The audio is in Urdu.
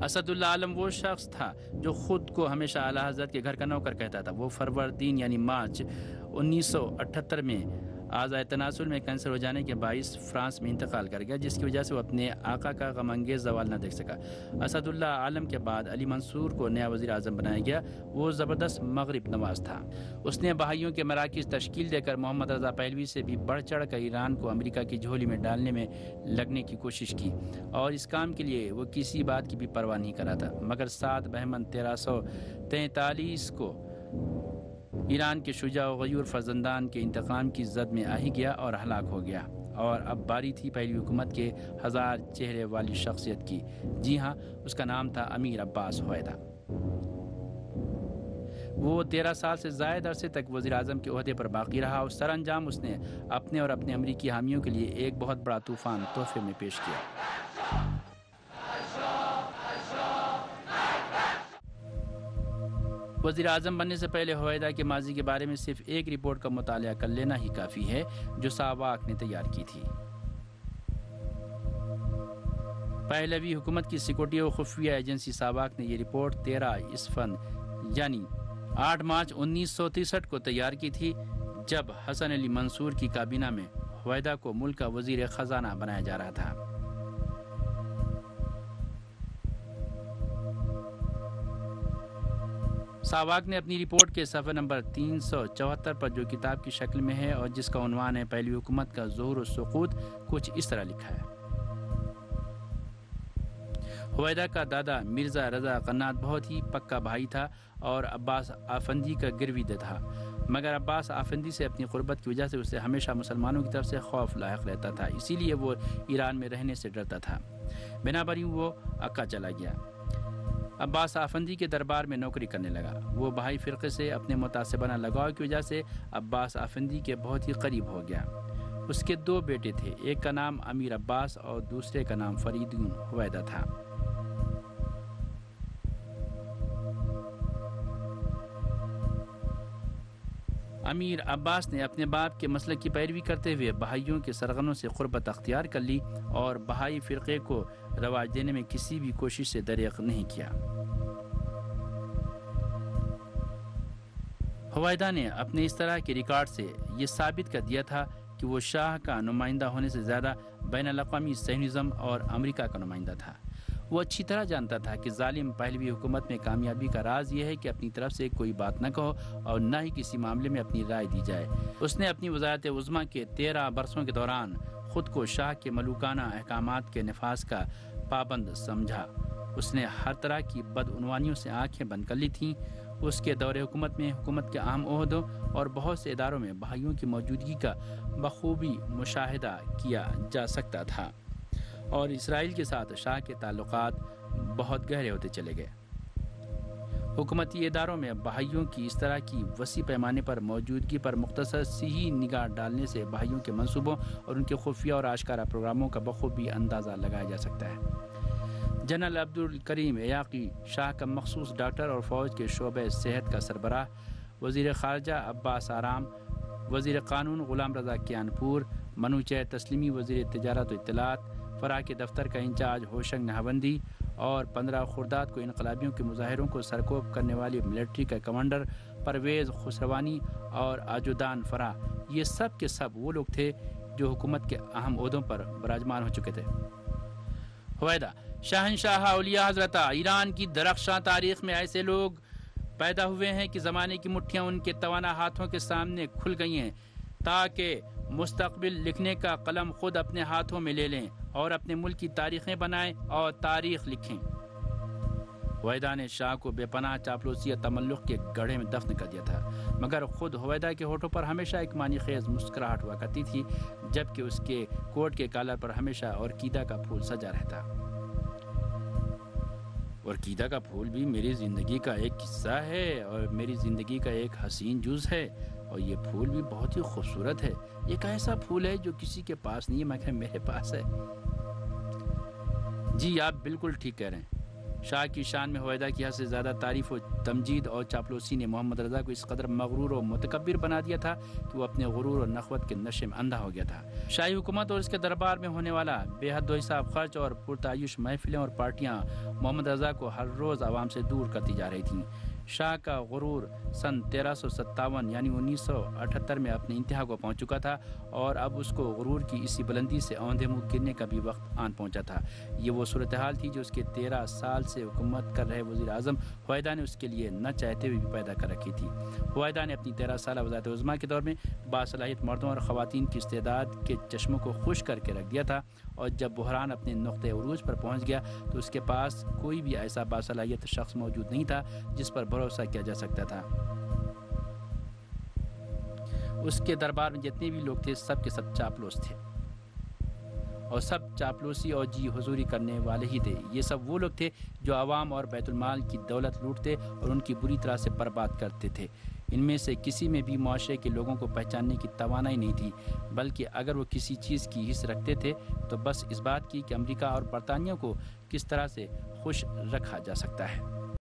اسد اللہ عالم وہ شخص تھا جو خود کو ہمیشہ اعلیٰ حضرت کے گھر کا نوکر کہتا تھا۔ وہ فروردین یعنی مارچ 1978 میں اعضائے تناسل میں کینسر ہو جانے کے باعث فرانس میں انتقال کر گیا، جس کی وجہ سے وہ اپنے آقا کا غم انگیز زوال نہ دیکھ سکا۔ اسد اللہ عالم کے بعد علی منصور کو نیا وزیر اعظم بنایا گیا۔ وہ زبردست مغرب نواز تھا۔ اس نے بہائیوں کے مراکز تشکیل دے کر محمد رضا پہلوی سے بھی بڑھ چڑھ کر ایران کو امریکہ کی جھولی میں ڈالنے میں لگنے کی کوشش کی، اور اس کام کے لیے وہ کسی بات کی بھی پرواہ نہیں کر رہا تھا۔ مگر 7 بہمن 1343 کو ایران کے شجاع و غیور فرزندان کے انتقام کی زد میں آ ہی گیا اور ہلاک ہو گیا، اور اب باری تھی پہلوی حکومت کے 1000 چہرے والی شخصیت کی۔ جی ہاں، اس کا نام تھا امیر عباس ہویدا۔ وہ 13 سال سے زائد عرصے تک وزیر اعظم کے عہدے پر باقی رہا، اور سر انجام اس نے اپنے اور اپنے امریکی حامیوں کے لیے ایک بہت بڑا طوفان تحفے میں پیش کیا۔ وزیر اعظم بننے سے پہلے ہویدا کے ماضی کے بارے میں صرف ایک رپورٹ کا مطالعہ کر لینا ہی کافی ہے، جو ساواک نے تیار کی تھی۔ پہلوی حکومت کی سیکورٹی و خفیہ ایجنسی ساواک نے یہ رپورٹ 13 اسفند یعنی 8 مارچ 1963 کو تیار کی تھی، جب حسن علی منصور کی کابینہ میں ہویدا کو ملک کا وزیر خزانہ بنایا جا رہا تھا۔ ساواک نے اپنی رپورٹ کے صفحہ نمبر 374 پر جو کتاب کی شکل میں ہے اور جس کا عنوان ہے پہلوی حکومت کا ظہور و سقوط، کچھ اس طرح لکھا ہے۔ ہویدا کا دادا مرزا رضا قنات بہت ہی پکا بھائی تھا اور عباس آفندی کا گرویدہ تھا، مگر عباس آفندی سے اپنی قربت کی وجہ سے اسے ہمیشہ مسلمانوں کی طرف سے خوف لاحق رہتا تھا، اسی لیے وہ ایران میں رہنے سے ڈرتا تھا۔ بنابراً وہ عکا چلا گیا، عباس آفندی کے دربار میں نوکری کرنے لگا۔ وہ بہائی فرقے سے اپنے متعصبانہ لگاؤ کی وجہ سے عباس آفندی کے بہت ہی قریب ہو گیا۔ اس کے 2 بیٹے تھے، ایک کا نام امیر عباس اور دوسرے کا نام فریدون ہویدا تھا۔ امیر عباس نے اپنے باپ کے مسلک کی پیروی کرتے ہوئے بہائیوں کے سرغنوں سے قربت اختیار کر لی اور بہائی فرقے کو رواج دینے میں کسی بھی کوشش سے دریغ نہیں کیا۔ ہویدا نے اپنے اس طرح کے ریکارڈ سے یہ ثابت کر دیا تھا کہ وہ شاہ کا نمائندہ ہونے سے زیادہ بین الاقوامی صہیونزم اور امریکہ کا نمائندہ تھا۔ وہ اچھی طرح جانتا تھا کہ ظالم پہلوی حکومت میں کامیابی کا راز یہ ہے کہ اپنی طرف سے کوئی بات نہ کہو اور نہ ہی کسی معاملے میں اپنی رائے دی جائے۔ اس نے اپنی وزارت عظمیٰ کے 13 برسوں کے دوران خود کو شاہ کے ملوکانہ احکامات کے نفاذ کا پابند سمجھا۔ اس نے ہر طرح کی بدعنوانیوں سے آنکھیں بند کر لی تھیں۔ اس کے دور حکومت میں حکومت کے اہم عہدوں اور بہت سے اداروں میں بہائیوں کی موجودگی کا بخوبی مشاہدہ کیا جا سکتا تھا، اور اسرائیل کے ساتھ شاہ کے تعلقات بہت گہرے ہوتے چلے گئے۔ حکومتی اداروں میں بہائیوں کی اس طرح کی وسیع پیمانے پر موجودگی پر مختصر سی ہی نگاہ ڈالنے سے بہائیوں کے منصوبوں اور ان کے خفیہ اور آشکارا پروگراموں کا بخوبی اندازہ لگایا جا سکتا ہے۔ جنرل عبد الکریم عیاقی شاہ کا مخصوص ڈاکٹر اور فوج کے شعبہ صحت کا سربراہ، وزیر خارجہ عباس آرام، وزیر قانون غلام رضا کیانپور، منوچہر تسلیمی وزیر تجارت و اطلاعات، فرا کے دفتر کا انچارج ہوشنگ نہاوندی، اور 15 خرداد کو انقلابیوں کے مظاہروں کو سرکوب کرنے والی ملٹری کا کمانڈر پرویز خسروانی اور آجودان فرا، یہ سب کے سب وہ لوگ تھے جو حکومت کے اہم عہدوں پر براجمان ہو چکے تھے۔ ہویدا شاہنشاہ اولیاء حضرت ایران کی درخشاں تاریخ میں ایسے لوگ پیدا ہوئے ہیں کہ زمانے کی مٹھیاں ان کے توانا ہاتھوں کے سامنے کھل گئی ہیں، تاکہ مستقبل لکھنے کا قلم خود اپنے ہاتھوں میں لے لیں اور اپنے ملک کی تاریخیں بنائیں اور تاریخ لکھیں۔ ہویدا نے شاہ کو بے پناہ چاپلوسی اور تملق کے گڑھے میں دفن کر دیا تھا، مگر خود ہویدا کے ہونٹوں پر ہمیشہ ایک معنی خیز مسکراہٹ ہوا کرتی تھی، جبکہ اس کے کوٹ کے کالر پر ہمیشہ اورکیدا کا پھول سجا رہتا۔ اورکیدا کا پھول بھی میری زندگی کا ایک قصہ ہے اور میری زندگی کا ایک حسین جز ہے، اور یہ پھول بھی بہت ہی خوبصورت ہے۔ ایک ایسا پھول ہے جو کسی کے پاس نہیں ہے مگر میرے پاس ہے۔ جی آپ بالکل ٹھیک کہہ رہے ہیں، شاہ کی شان میں ہویدا کی حد سے زیادہ تعریف و تمجید اور چاپلوسی نے محمد رضا کو اس قدر مغرور و متکبر بنا دیا تھا کہ وہ اپنے غرور اور نخوت کے نشے میں اندھا ہو گیا تھا۔ شاہی حکومت اور اس کے دربار میں ہونے والا بے حد و حساب خرچ اور پرتعیش محفلیں اور پارٹیاں محمد رضا کو ہر روز عوام سے دور کرتی جا رہی تھیں۔ شاہ کا غرور سن 1357 یعنی 1978 میں اپنی انتہا کو پہنچ چکا تھا اور اب اس کو غرور کی اسی بلندی سے اوندھے منہ گرنے کا بھی وقت آن پہنچا تھا۔ یہ وہ صورتحال تھی جو اس کے 13 سال سے حکومت کر رہے وزیر اعظم ہویدا نے اس کے لیے نہ چاہتے ہوئے بھی پیدا کر رکھی تھی۔ ہویدا نے اپنی 13 سالہ وزارت عظمیٰ کے دور میں باصلاحیت مردوں اور خواتین کی استعداد کے چشموں کو خشک کر کے رکھ دیا تھا، اور جب بحران اپنے نقطۂ عروج پر پہنچ گیا تو اس کے پاس کوئی بھی ایسا باصلاحیت شخص موجود نہیں تھا جس پر بھروسہ کیا جا سکتا تھا۔ اس کے دربار میں جتنے بھی لوگ تھے سب کے سب چاپلوس تھے، اور سب چاپلوسی اور جی حضوری کرنے والے ہی تھے۔ یہ سب وہ لوگ تھے جو عوام اور بیت المال کی دولت لوٹتے اور ان کی بری طرح سے برباد کرتے تھے۔ ان میں سے کسی میں بھی معاشرے کے لوگوں کو پہچاننے کی توانائی نہیں تھی، بلکہ اگر وہ کسی چیز کی حس رکھتے تھے تو بس اس بات کی کہ امریکہ اور برطانیہ کو کس طرح سے خوش رکھا جا سکتا ہے۔